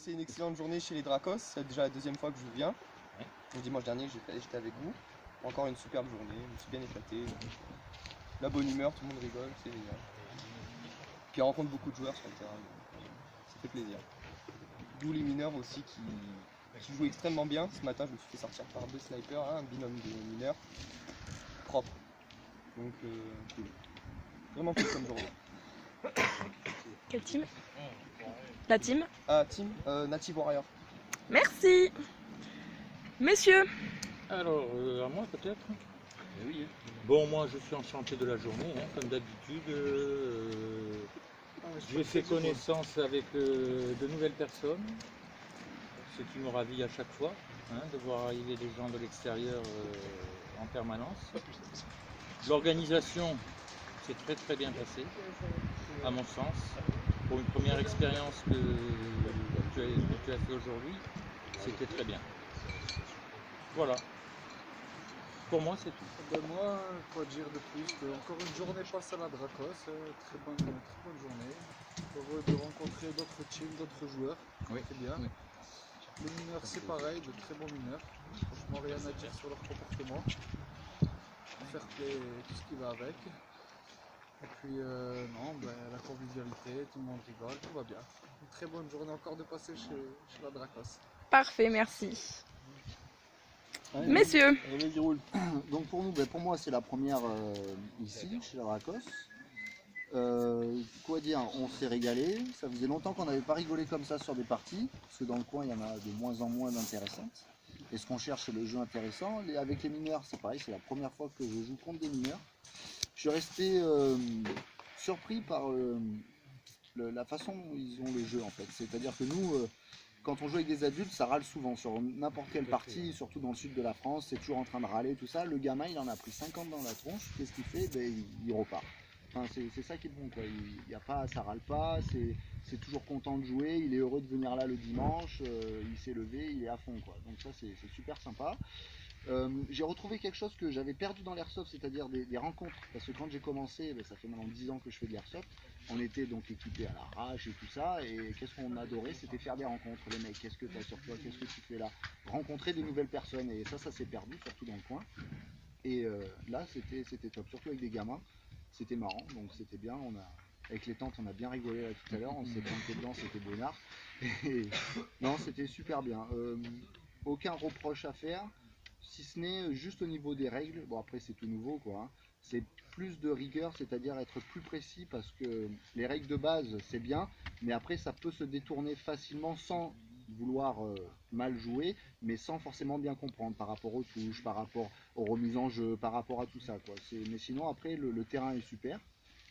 passé une excellente journée chez les Dracos, c'est déjà la deuxième fois que je viens. Ouais. Le dimanche dernier j'étais avec vous. Encore une superbe journée, je me suis bien éclaté. La bonne humeur, tout le monde rigole, c'est génial. Puis on rencontre beaucoup de joueurs sur le terrain, ça fait plaisir. D'où les mineurs aussi qui jouent extrêmement bien. Ce matin je me suis fait sortir par 2 snipers, un binôme de mineurs, propre. Donc cool. Vraiment cool comme journée. Quelle team? La team? Ah, team Native Warrior. Merci. Messieurs, Alors, à moi peut-être. Oui. Bon, moi je suis enchanté de la journée, hein, comme d'habitude. J'ai fait connaissance avec de nouvelles personnes, ce qui me ravit à chaque fois, hein, de voir arriver des gens de l'extérieur en permanence. L'organisation s'est très bien passée, à mon sens. Pour une première expérience que tu as fait aujourd'hui, c'était très bien. Voilà. Pour moi, c'est tout. Ben moi, quoi dire de plus encore une journée passe à la Dracos, très bonne journée. Heureux de rencontrer d'autres teams, d'autres joueurs, c'est bien. Oui. Les mineurs c'est pareil, de très bons mineurs. Franchement rien à dire sur leur comportement. Fair play, tout ce qui va avec. Et puis non, ben, la convivialité, tout le monde rigole, tout va bien. Une très bonne journée encore de passer chez la Dracos. parfait, merci. Allez, Messieurs, vas-y, roule. Donc pour nous, pour moi c'est la première ici, chez la Dracos. Quoi dire, on s'est régalé. Ça faisait longtemps qu'on n'avait pas rigolé comme ça sur des parties, parce que dans le coin il y en a de moins en moins d'intéressantes. Et ce qu'on cherche c'est le jeu intéressant. Avec les mineurs c'est pareil, c'est la première fois que je joue contre des mineurs. Je suis resté surpris par la façon dont ils ont le jeu en fait. C'est-à-dire que nous, quand on joue avec des adultes, ça râle souvent sur n'importe quelle partie, surtout dans le sud de la France, c'est toujours en train de râler, tout ça. Le gamin, il en a pris 50 dans la tronche, qu'est-ce qu'il fait? Il repart. Enfin, c'est ça qui est bon, quoi. Il y a pas, ça râle pas, c'est toujours content de jouer, il est heureux de venir là le dimanche, il s'est levé, il est à fond, quoi. Donc ça, c'est super sympa. J'ai retrouvé quelque chose que j'avais perdu dans l'airsoft, c'est-à-dire des rencontres. Parce que quand j'ai commencé, ça fait maintenant 10 ans que je fais de l'airsoft, on était donc équipés à l'arrache et tout ça, et qu'est-ce qu'on adorait, c'était faire des rencontres. Les mecs, qu'est-ce que tu as sur toi, qu'est-ce que tu fais là? Rencontrer des nouvelles personnes, et ça s'est perdu, surtout dans le coin. Et là, c'était top, surtout avec des gamins, c'était marrant, donc c'était bien. Avec les tantes, on a bien rigolé là tout à l'heure, on s'est planté dedans, c'était bonnard. Et, non, c'était super bien. Aucun reproche à faire. Si ce n'est juste au niveau des règles, bon après c'est tout nouveau quoi, hein. C'est plus de rigueur, c'est-à-dire être plus précis parce que les règles de base c'est bien, mais après ça peut se détourner facilement sans vouloir mal jouer, mais sans forcément bien comprendre par rapport aux touches, par rapport aux remises en jeu, par rapport à tout ça quoi. Mais sinon après le terrain est super,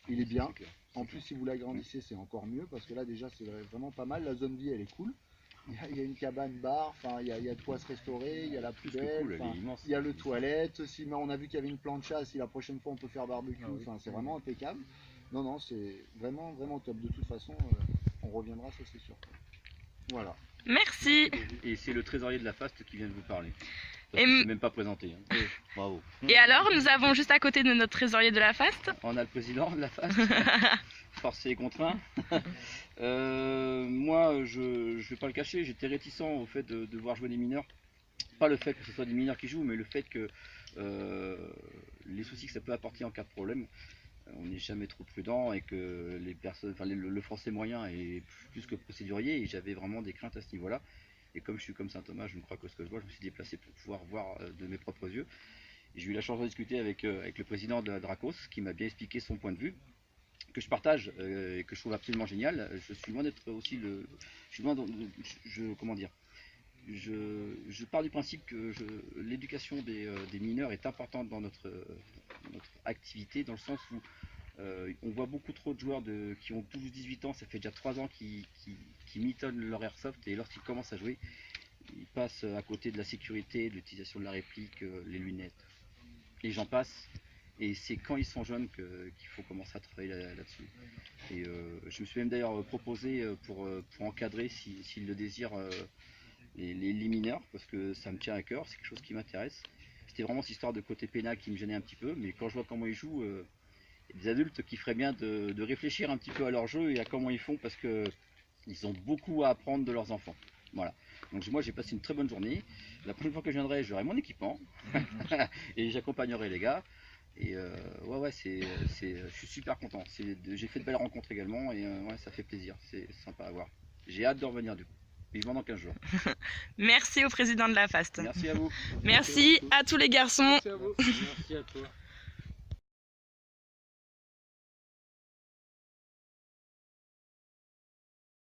il est bien, en plus si vous l'agrandissez c'est encore mieux parce que là déjà c'est vraiment pas mal, la zone vie elle est cool. Il y a une cabane bar, enfin, il y a de quoi se restaurer, il y a la poubelle, cool, il y a le toilette, on a vu qu'il y avait une plancha, si la prochaine fois on peut faire barbecue, c'est vraiment impeccable. Non, c'est vraiment top. De toute façon, on reviendra, ça c'est sûr. Voilà. merci. Et c'est le trésorier de la FAST qui vient de vous parler. Et Je ne même pas présenté. Hein. Bravo. Et alors, nous avons juste à côté de notre trésorier de la FAST. On a le président de la FAST, forcé et contraint. Moi, je ne vais pas le cacher, j'étais réticent au fait de voir jouer des mineurs. Pas le fait que ce soit des mineurs qui jouent, mais le fait que les soucis que ça peut apporter en cas de problème, on n'est jamais trop prudent et que les personnes, enfin, le français moyen est plus que procédurier et j'avais vraiment des craintes à ce niveau-là. Et comme je suis comme Saint Thomas, je ne crois que ce que je vois, je me suis déplacé pour pouvoir voir de mes propres yeux. J'ai eu la chance de discuter avec le président de la Dracos qui m'a bien expliqué son point de vue, que je partage et que je trouve absolument génial. Je suis loin d'être aussi le. Je suis loin de. Comment dire, je pars du principe que l'éducation des mineurs est importante dans notre activité, dans le sens où on voit beaucoup trop de joueurs qui ont 12-18 ans, ça fait déjà 3 ans qui mitonnent leur airsoft et lorsqu'ils commencent à jouer, ils passent à côté de la sécurité, de l'utilisation de la réplique, les lunettes, et j'en passe. Et c'est quand ils sont jeunes qu'il faut commencer à travailler là-dessus. Et je me suis même d'ailleurs proposé pour encadrer, s'ils le désirent, les mineurs, parce que ça me tient à cœur, c'est quelque chose qui m'intéresse. C'était vraiment cette histoire de côté pénal qui me gênait un petit peu, mais quand je vois comment ils jouent, il y a des adultes qui feraient bien de réfléchir un petit peu à leur jeu et à comment ils font, parce que Ils ont beaucoup à apprendre de leurs enfants. Voilà. Donc moi j'ai passé une très bonne journée. La prochaine fois que je viendrai, j'aurai mon équipement et j'accompagnerai les gars. Et ouais, je suis super content. J'ai fait de belles rencontres également et ouais, ça fait plaisir. C'est sympa à voir. J'ai hâte de revenir vivement dans 15 jours. Merci au président de la FAST. Merci à vous. Merci à tous les garçons. Merci à vous. Merci à toi.